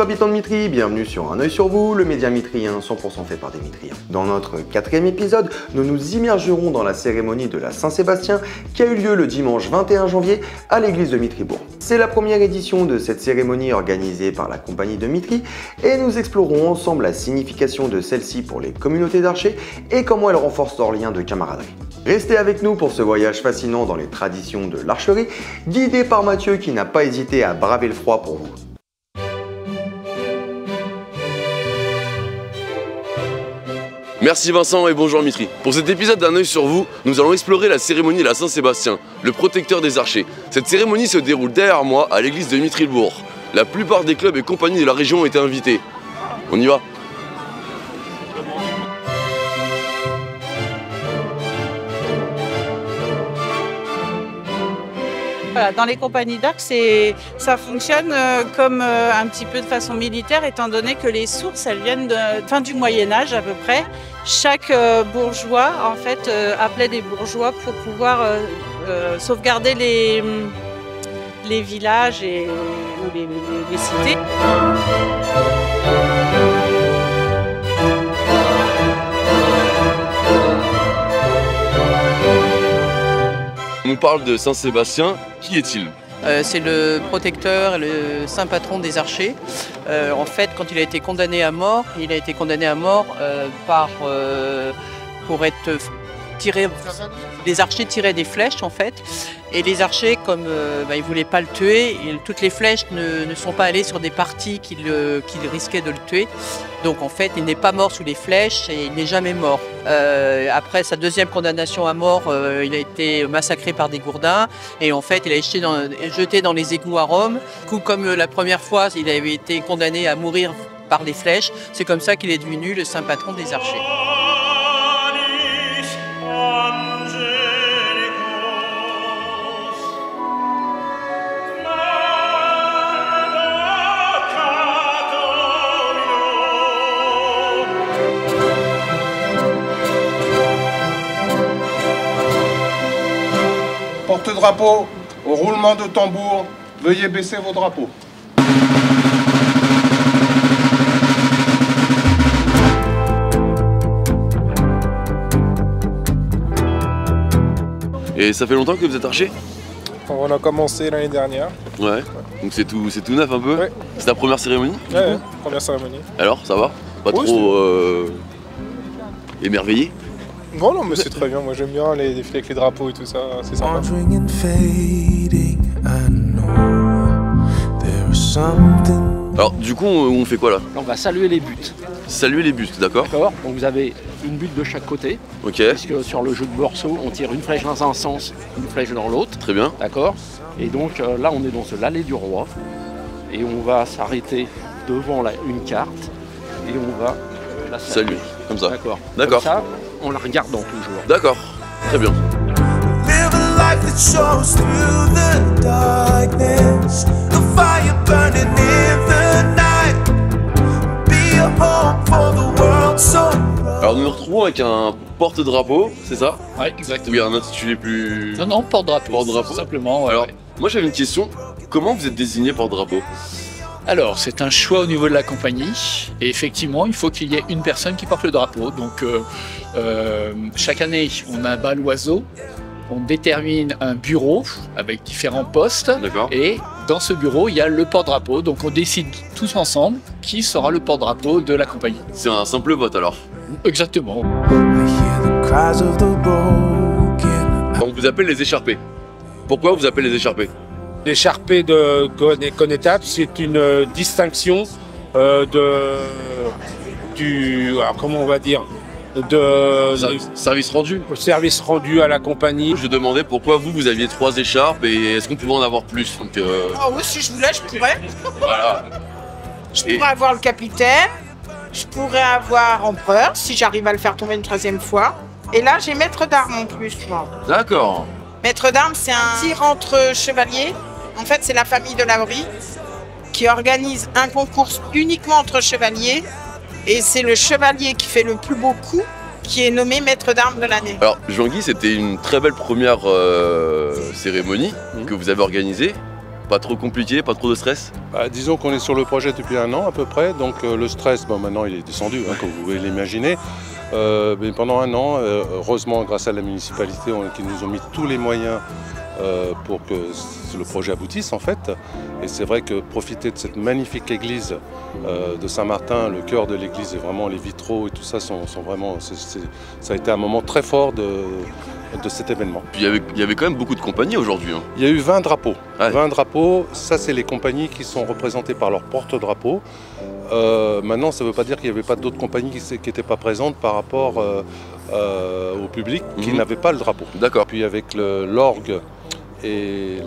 habitants de Mitry, bienvenue sur Un œil sur vous, le média mitrien 100% fait par des Mitriens. Dans notre 4e épisode, nous nous immergerons dans la cérémonie de la Saint-Sébastien qui a eu lieu le dimanche 21 janvier à l'église de Mitrybourg. C'est la première édition de cette cérémonie organisée par la compagnie de Mitry et nous explorons ensemble la signification de celle-ci pour les communautés d'archers et comment elle renforce leur lien de camaraderie. Restez avec nous pour ce voyage fascinant dans les traditions de l'archerie, guidé par Mathieu qui n'a pas hésité à braver le froid pour vous. Merci Vincent et bonjour Mitry. Pour cet épisode d'Un œil sur vous, nous allons explorer la cérémonie de la Saint-Sébastien, le protecteur des archers. Cette cérémonie se déroule derrière moi à l'église de Mitrybourg. La plupart des clubs et compagnies de la région ont été invités. On y va? Voilà, dans les compagnies d'arcs, ça fonctionne comme un petit peu de façon militaire, étant donné que les sources, elles viennent de fin du Moyen-Âge à peu près. Chaque bourgeois, en fait, appelait des bourgeois pour pouvoir sauvegarder les villages ou les cités. On nous parle de Saint-Sébastien, qui est-il? C'est le protecteur, le saint patron des archers. En fait, quand il a été condamné à mort, pour être tiré. Les archers tiraient des flèches en fait, et les archers, comme ils ne voulaient pas le tuer, toutes les flèches ne sont pas allées sur des parties qui risquaient de le tuer. Donc en fait, il n'est pas mort sous les flèches et il n'est jamais mort. Après sa deuxième condamnation à mort, il a été massacré par des gourdins et en fait, il a été jeté dans les égouts à Rome. Comme la première fois, il avait été condamné à mourir par les flèches, c'est comme ça qu'il est devenu le saint patron des archers. Porte-drapeau, au roulement de tambour, veuillez baisser vos drapeaux. Et ça fait longtemps que vous êtes archer? On a commencé l'année dernière. Ouais. Donc c'est tout neuf un peu? Ouais. C'est ta première cérémonie? Ouais, première cérémonie. Alors, ça va? Pas trop émerveillé? Non, mais c'est très bien. Moi, j'aime bien les défilés avec les drapeaux et tout ça. C'est sympa. Alors, du coup, on fait quoi là? On va saluer les buts. Saluer les bustes, d'accord? D'accord. Donc vous avez une butte de chaque côté. Ok. Puisque sur le jeu de morceaux, on tire une flèche dans un sens, une flèche dans l'autre. Très bien. D'accord. Et donc là, on est dans l'allée du roi. Et on va s'arrêter devant une carte. Et on va la saluer. Comme ça. D'accord. D'accord. Comme ça, en la regardant toujours. D'accord. Très bien. Alors nous nous retrouvons avec un porte-drapeau, c'est ça? Ouais, exactement. Oui, un intitulé plus... Non, porte-drapeau. Porte-drapeau. Simplement. Alors, moi j'avais une question. Comment vous êtes désigné porte-drapeau? Alors, c'est un choix au niveau de la compagnie. Et effectivement, il faut qu'il y ait une personne qui porte le drapeau. Donc, chaque année, on a un bal oiseau. On détermine un bureau avec différents postes. Et dans ce bureau, il y a le porte-drapeau. Donc, on décide tous ensemble qui sera le porte-drapeau de la compagnie. C'est un simple vote alors? Exactement. On vous appelle les écharpés. Pourquoi on vous appelle les écharpés? L'écharpé de connétable, c'est une distinction comment on va dire, service rendu. Service rendu à la compagnie. Je demandais pourquoi vous aviez 3 écharpes et est-ce qu'on pouvait en avoir plus? Donc, oui, si je voulais, je pourrais. Voilà. Je pourrais avoir le capitaine, je pourrais avoir empereur, si j'arrive à le faire tomber une 3e fois. Et là, j'ai maître d'armes en plus, moi. D'accord. Maître d'armes, c'est un tir entre chevaliers. En fait, c'est la famille de Laurie qui organise un concours uniquement entre chevaliers. Et c'est le chevalier qui fait le plus beau coup qui est nommé maître d'armes de l'année. Alors, Jean-Guy, c'était une très belle première cérémonie que vous avez organisée. Pas trop compliqué, pas trop de stress? Disons qu'on est sur le projet depuis 1 an à peu près, donc le stress, maintenant il est descendu, comme vous pouvez l'imaginer. Mais pendant 1 an, heureusement grâce à la municipalité qui nous ont mis tous les moyens pour que le projet aboutisse en fait. Et c'est vrai que profiter de cette magnifique église de Saint-Martin, le cœur de l'église et vraiment les vitraux et tout ça sont vraiment, ça a été un moment très fort de cet événement. Puis il y avait quand même beaucoup de compagnies aujourd'hui. Hein. Il y a eu 20 drapeaux. Ouais. 20 drapeaux, ça c'est les compagnies qui sont représentées par leur porte-drapeau. Maintenant, ça ne veut pas dire qu'il n'y avait pas d'autres compagnies qui n'étaient pas présentes par rapport au public qui n'avaient pas le drapeau. D'accord. Puis avec l'orgue et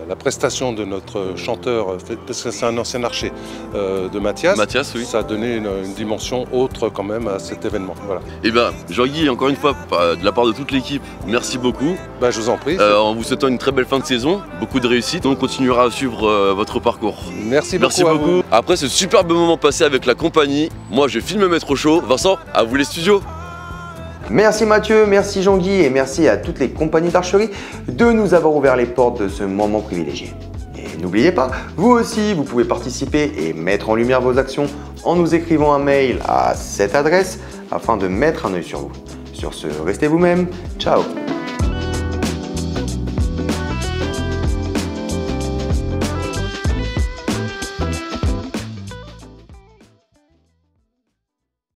la prestation de notre chanteur, parce que c'est un ancien archer de Mathias, oui. Ça a donné une dimension autre quand même à cet événement. Voilà. Et bien, Jean-Guy, encore une fois, de la part de toute l'équipe, merci beaucoup. Je vous en prie. En vous souhaitant une très belle fin de saison, beaucoup de réussite. On continuera à suivre votre parcours. Merci beaucoup. À vous. Après ce superbe moment passé avec la compagnie, moi je file me mettre au chaud. Vincent, à vous les studios. Merci Mathieu, merci Jean-Guy et merci à toutes les compagnies d'archerie de nous avoir ouvert les portes de ce moment privilégié. Et n'oubliez pas, vous aussi, vous pouvez participer et mettre en lumière vos actions en nous écrivant un mail à cette adresse afin de mettre un œil sur vous. Sur ce, restez vous-même. Ciao!